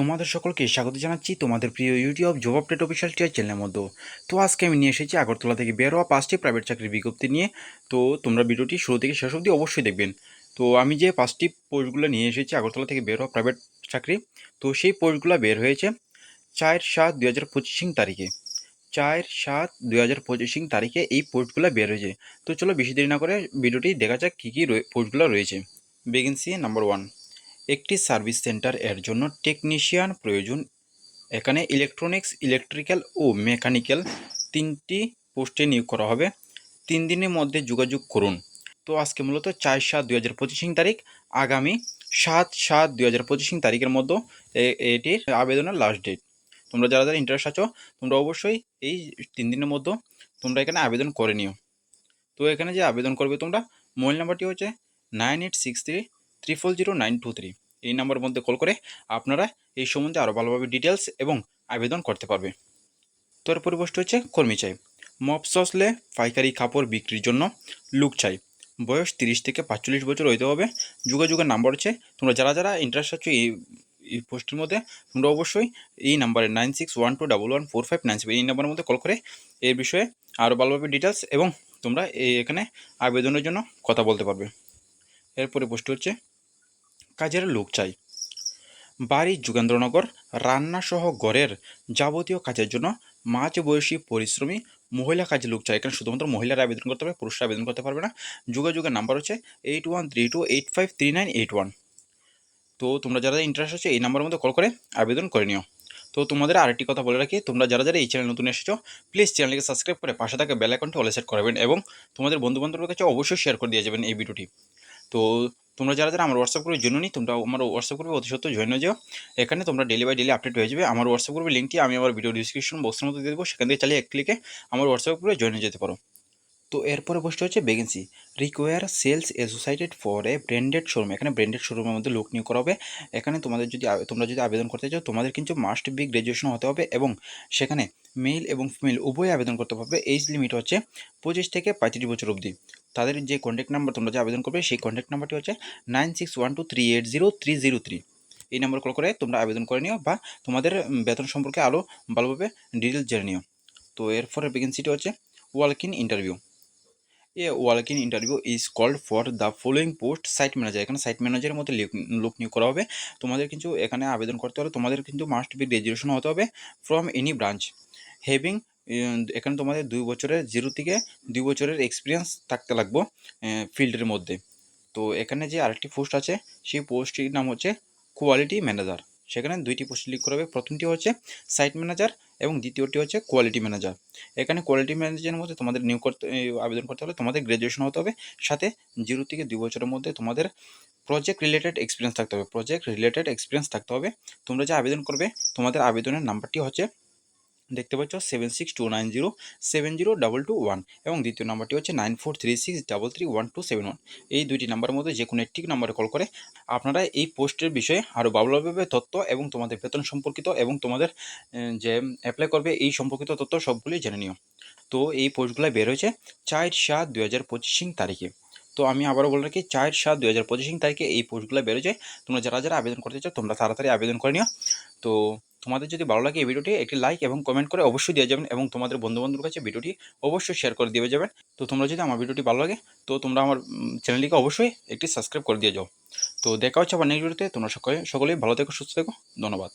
তোমাদের সকলকে স্বাগত জানাচ্ছি তোমাদের প্রিয় YouTube job update official TR চ্যানেলের মধ্যে। তো আজকে আমি নিয়ে এসেছি আগরতলা থেকে বের হওয়া 5টি প্রাইভেট চাকরির বিজ্ঞপ্তি নিয়ে। তো তোমরা ভিডিওটি শুরু থেকে শেষ অবধি অবশ্যই দেখবেন। তো আমি যে 5টি পোস্টগুলো নিয়ে এসেছি আগরতলা থেকে বের হওয়া প্রাইভেট চাকরি, তো সেই পোস্টগুলো বের হয়েছে 4/7/2025 তারিখে। 4/7/2025 তারিখে এই পোস্টগুলো বের হয়েছে। তো চলো বেশি দেরি না করে ভিডিওটি দেখা যাক কী কী পোস্টগুলো রয়েছে। ভ্যাকেন্সি নাম্বার 1, একটি সার্ভিস সেন্টার এর জন্য টেকনিশিয়ান প্রয়োজন। এখানে ইলেকট্রনিক্স, ইলেকট্রিক্যাল ও মেকানিক্যাল 3টি পোস্টে নিয়োগ করা হবে। 3 দিনের মধ্যে যোগাযোগ করুন। তো আজকে মূলত 4/7/2025 তারিখ, আগামী 7/7/2025 তারিখের মধ্যে এটির আবেদনের লাস্ট ডেট। তোমরা যারা যারা ইন্টারেস্ট আছো তোমরা অবশ্যই এই 3 দিনের মধ্যে তোমরা এখানে আবেদন করে নিও। তো এখানে যে আবেদন করবে তোমরা, মোবাইল নাম্বারটি হচ্ছে 9863300923। এই নাম্বারের মধ্যে কল করে আপনারা এই সম্বন্ধে আরও ভালোভাবে ডিটেলস এবং আবেদন করতে পারবে। তো এর পরিবর্তে হচ্ছে কর্মী চাই। মফসলে পাইকারি কাপড় বিক্রির জন্য লোক চাই। বয়স 30 থেকে 45 বছর হইতে হবে। যোগাযোগের নাম্বার হচ্ছে, তোমরা যারা যারা ইন্টারেস্ট আছো এই পোস্টের মধ্যে তোমরা অবশ্যই এই নাম্বারে 9612114597 এই নাম্বারের মধ্যে কল করে এই বিষয়ে আরও ভালোভাবে ডিটেলস এবং তোমরা এখানে আবেদনের জন্য কথা বলতে পারবে। এরপরে পোস্ট হচ্ছে কাজের লোক চাই। বাড়ি যোগেন্দ্রনগর, রান্নাসহ ঘরের যাবতীয় কাজের জন্য মাঝবয়সী পরিশ্রমী মহিলা কাজের লোক চাই। এখানে শুধুমাত্র মহিলারা আবেদন করতে পারবে, পুরুষরা আবেদন করতে পারবে না। যোগাযোগের নাম্বার হচ্ছে 8132853981। তো তোমরা যারা ইন্টারেস্ট আছে এই নাম্বারের মধ্যে কল করে আবেদন করে নিও। তো তোমাদের আরেকটি কথা বলে রাখি, তোমরা যারা যারা এই চ্যানেল নতুন এসেছো প্লিজ চ্যানেলকে সাবস্ক্রাইব করে পাশে থাকা বেল আইকনটি অলে সেট করবেন এবং তোমাদের বন্ধুবান্ধবের কাছে অবশ্যই শেয়ার করে দিয়ে যাবেন এই ভিডিওটি। তো তোমরা যারা যারা আমার হোয়াটসঅ্যাপ গ্রুপে জন্য নিই তোমরা আমার হোয়াটসঅ্যাপ গ্রুপে অতি সত্ত্বর জয়েন হয়ে যাও। এখানে তোমরা ডেলি বাই ডেলি আপডেট হয়ে যাবে। আমার হোয়াটসঅ্যাপ গ্রুপের লিঙ্কটি আমি আমার ভিডিও ডিসক্রিপশন বক্সের মধ্যে দিয়ে দেবো, সেখান থেকে চালিয়ে এক ক্লিকে আমার হোয়াটসঅ্যাপ গ্রুপে জয়েন হয়ে যেতে পারো। তো এরপরে বসতে হচ্ছে vacancy require sales associated for a branded showroom. এখানে ব্র্যান্ডেড শোরুমের মধ্যে লোক নিয়োগ করা হবে। এখানে তোমরা যদি আবেদন করতে চাও তোমাদের কিন্তু মাস্ট বি গ্র্যাজুয়েশন হতে হবে এবং সেখানে মেল এবং ফিমেল উভয় আবেদন করতে পারবে। এজ লিমিট হচ্ছে 25 থেকে 35 বছর অবধি। তাদের যে কন্ট্যাক্ট নাম্বার তোমরা যে আবেদন করবে সেই কন্ট্যাক্ট নাম্বারটি হচ্ছে 9612380303। এই নাম্বার কল করে তোমরা আবেদন করে নিও বা তোমাদের বেতন সম্পর্কে আরও ভালোভাবে ডিটেলস জেনে নিও। তো এরপরে ভ্যাকেন্সিটি হচ্ছে walk in interview. Walk in interview is called for the following post site manager. এখানে সাইট ম্যানেজারের মধ্যে লোক নিয়োগ করা হবে। তোমাদের কিন্তু এখানে আবেদন করতে হলে তোমাদের কিন্তু মাস্ট বি গ্র্যাজুয়েশন হতে হবে ফ্রম এনি ব্রাঞ্চ হ্যাভিং। এখানে তোমাদের 2 বছরের 0 থেকে 2 বছরের এক্সপিরিয়েন্স থাকতে লাগবে ফিল্ডের মধ্যে। তো এখানে যে আরেকটি পোস্ট আছে সেই পোস্টটির নাম হচ্ছে কোয়ালিটি ম্যানেজার। সেখানে 2টি পোস্ট লিখ করা হবে। প্রথমটি হচ্ছে সাইট ম্যানেজার এবং দ্বিতীয়টি হচ্ছে কোয়ালিটি ম্যানেজার। এখানে কোয়ালিটি ম্যানেজারের মধ্যে তোমাদের আবেদন করতে হলে তোমাদের গ্র্যাজুয়েশন হতে হবে, সাথে 0 থেকে 2 বছরের মধ্যে তোমাদের প্রজেক্ট রিলেটেড এক্সপিরিয়েন্স থাকতে হবে। তোমরা যে আবেদন করবে তোমাদের আবেদনের নাম্বারটি হচ্ছে দেখতে পাচ্ছ 7629070221 এবং দ্বিতীয় নাম্বারটি হচ্ছে 9436331271। এই 2টি নাম্বারের মধ্যে যে কোনো একটি নাম্বারে কল করে আপনারা এই পোস্টের বিষয়ে আরও ভালোভাবে তথ্য এবং তোমাদের বেতন সম্পর্কিত এবং তোমাদের যে অ্যাপ্লাই করবে এই সম্পর্কিত তথ্য সবগুলি জেনে নিও। তো এই পোস্টগুলো বের হয়েছে 4/7/2025 তারিখে। তো আমি আবারও বলে রাখি 4/7/2025 তারিখে এই পোস্টগুলো বেরোয়। তোমরা যারা যারা আবেদন করতে চাও তোমরা তাড়াতাড়ি আবেদন করে নিও। তো তোমাদের যদি ভালো লাগে এই ভিডিওটি একটি লাইক এবং কমেন্ট করে অবশ্যই দিয়ে যাবেন এবং তোমাদের বন্ধুবান্ধবের কাছে ভিডিওটি অবশ্যই শেয়ার করে দিয়ে যাবেন। তো তোমরা যদি আমার ভিডিওটি ভালো লাগে তো তোমরা আমার চ্যানেলটিকে অবশ্যই একটি সাবস্ক্রাইব করে দিয়ে যাও। তো দেখা হচ্ছে আবার নেক্সট ভিডিওতে। তোমরা সকলেই ভালো থেকো, সুস্থ থেকো। ধন্যবাদ।